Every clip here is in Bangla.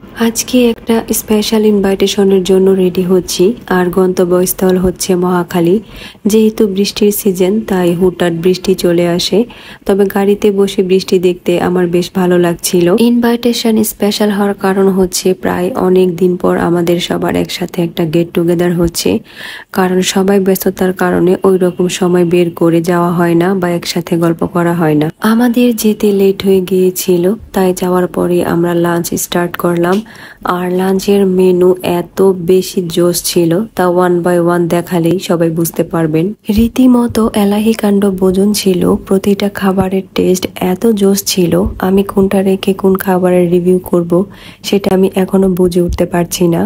আজকে একটা স্পেশাল ইনভাইটেশনের জন্য রেডি হচ্ছি, আর গন্তব্যস্থল হচ্ছে মহাখালী। যেহেতু বৃষ্টির সিজন, তাই হুটহাট বৃষ্টি চলে আসে। তবে গাড়িতে বসে বৃষ্টি দেখতে আমার বেশ ভালো লাগছিল। ইনভাইটেশন স্পেশাল হওয়ার কারণ হচ্ছে প্রায় অনেক দিন পর আমাদের সবার একসাথে একটা গেট টুগেদার হচ্ছে। কারণ সবাই ব্যস্ততার কারণে ওই রকম সময় বের করে যাওয়া হয় না বা একসাথে গল্প করা হয় না। আমাদের যেতে লেট হয়ে গিয়েছিল, তাই যাওয়ার পরে আমরা লাঞ্চ স্টার্ট করলাম। আর লাঞ্চের মেনু এত বেশি জোশ ছিল, তা ওয়ান বাই ওয়ান দেখালেই সবাই বুঝতে পারবেন। রীতিমতো এলাহি কাণ্ড ভোজন ছিল। প্রতিটা খাবারের টেস্ট এত জোশ ছিল, আমি কোনটা রেখে কোন খাবারের রিভিউ করব সেটা আমি এখনো বুঝে উঠতে পারছি না।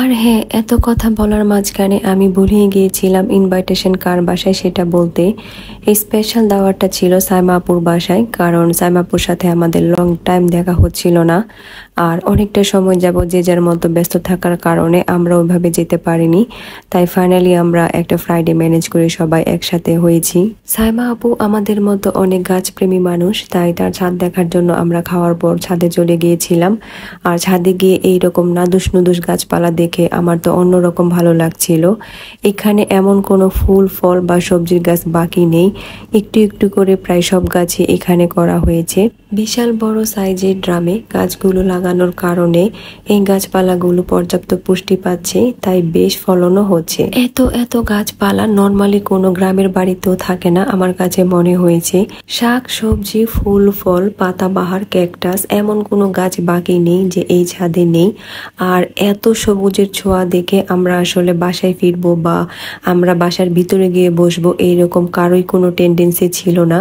আর হ্যাঁ, এত কথা বলার মাঝখানে আমি ভুলিয়ে গিয়েছিলাম ইনভাইটেশন কার বাসায় সেটা বলতে। এই স্পেশাল দাওয়াতটা ছিল সাইমাপুর বাসায়, কারণ সাইমাপুর সাথে আমাদের লং টাইম দেখা হচ্ছিল না। আর অনেকটা সময় যাব যে যার মতো ব্যস্ত থাকার কারণে আমরা ওইভাবে যেতে পারিনি। তাই ফাইনালি আমরা একটা ফ্রাইডে ম্যানেজ করে সবাই একসাথে হয়েছি। সাইমা আপু আমাদের মতো অনেক গাছপ্রেমী মানুষ, তাই তার ছাদ দেখার জন্য আমরা খাওয়ার পর ছাদে চলে গিয়েছিলাম। আর ছাদে গিয়ে এইরকম নাদুস নুদুস গাছপালা দেখে আমার তো অন্যরকম ভালো লাগছিল। এখানে এমন কোনো ফুল ফল বা সবজির গাছ বাকি নেই, একটু একটু করে প্রায় সব গাছই এখানে করা হয়েছে। বিশাল বড় সাইজের ড্রামে গাছগুলো লাগানোর কারণে এই গাছপালাগুলো পর্যাপ্ত পুষ্টি পাচ্ছে, তাই বেশ ফলনও হচ্ছে। এত এত গাছপালা নর্মালি কোনো গ্রামের বাড়িতেও থাকে না আমার কাছে মনে হয়েছে। শাক সবজি ফুল ফল পাতাবাহার ক্যাকটাস এমন কোনো গাছ বাকি নেই যে এই ছাদে নেই। আর এত সবুজের ছোঁয়া দেখে আমরা আসলে বাসায় ফিরবো বা আমরা বাসার ভিতরে গিয়ে বসবো এইরকম কারোই কোনো টেন্ডেন্সি ছিল না।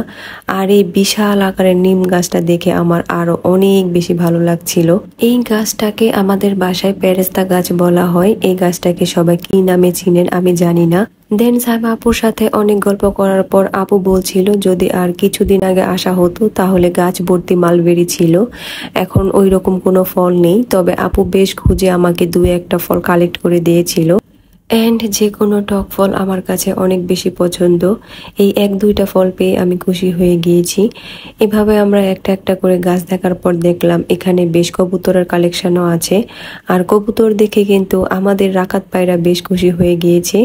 আর এই বিশাল আকারের নিম গাছটা দেখে আমার আরো অনেক বেশি ভালো লাগছিল। এই গাছটাকে আমাদের বাসায় পেরেস্তা গাছ বলা হয়। এই গাছটাকে সবাই কি নামে চিনেন আমি জানি না। দেন সাইমা আপুর সাথে অনেক গল্প করার পর আপু বলছিল যদি আর কিছুদিন আগে আসা হতো তাহলে গাছ ভর্তি মালবেরি ছিল। এখন ওই রকম কোনো ফল নেই, তবে আপু বেশ খুঁজে আমাকে দুই একটা ফল কালেক্ট করে দিয়েছিল। অ্যান্ড যে কোনো টক ফল আমার কাছে অনেক বেশি পছন্দ। এই এক দুইটা ফল পেয়ে আমি খুশি হয়ে গিয়েছি। এভাবে আমরা একটা একটা করে গাছ দেখার পর দেখলাম এখানে বেশ কবুতরের কালেকশনও আছে। আর কবুতর দেখে কিন্তু আমাদের রাকাত পায়রা বেশ খুশি হয়ে গিয়েছে,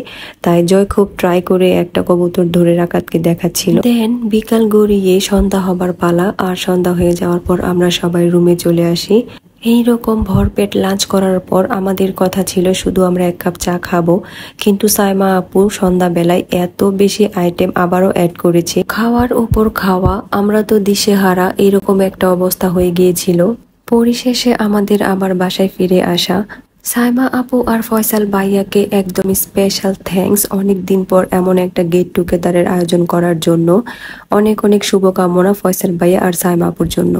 তাই জয় খুব ট্রাই করে একটা কবুতর ধরে রাকাতকে দেখাচ্ছিল। দেন বিকাল গড়িয়ে সন্ধ্যা হবার পালা, আর সন্ধ্যা হয়ে যাওয়ার পর আমরা সবাই রুমে চলে আসি। এইরকম ভরপেট লাঞ্চ করার পর আমাদের কথা ছিল শুধু আমরা এক কাপ চা খাবো, কিন্তু সাইমা আপু সন্ধ্যাবেলায় এত বেশি আইটেম আবারও অ্যাড করেছে। খাওয়ার উপর খাওয়া, আমরা তো দিশেহারা এরকম একটা অবস্থা হয়ে গিয়েছিল। পরিশেষে আমাদের আবার বাসায় ফিরে আসা। সাইমা আপু আর ফয়সাল ভাইয়াকে একদম স্পেশাল থ্যাঙ্কস অনেক দিন পর এমন একটা গেট টুগেদারের আয়োজন করার জন্য। অনেক অনেক শুভকামনা ফয়সাল ভাইয়া আর সাইমা আপুর জন্য।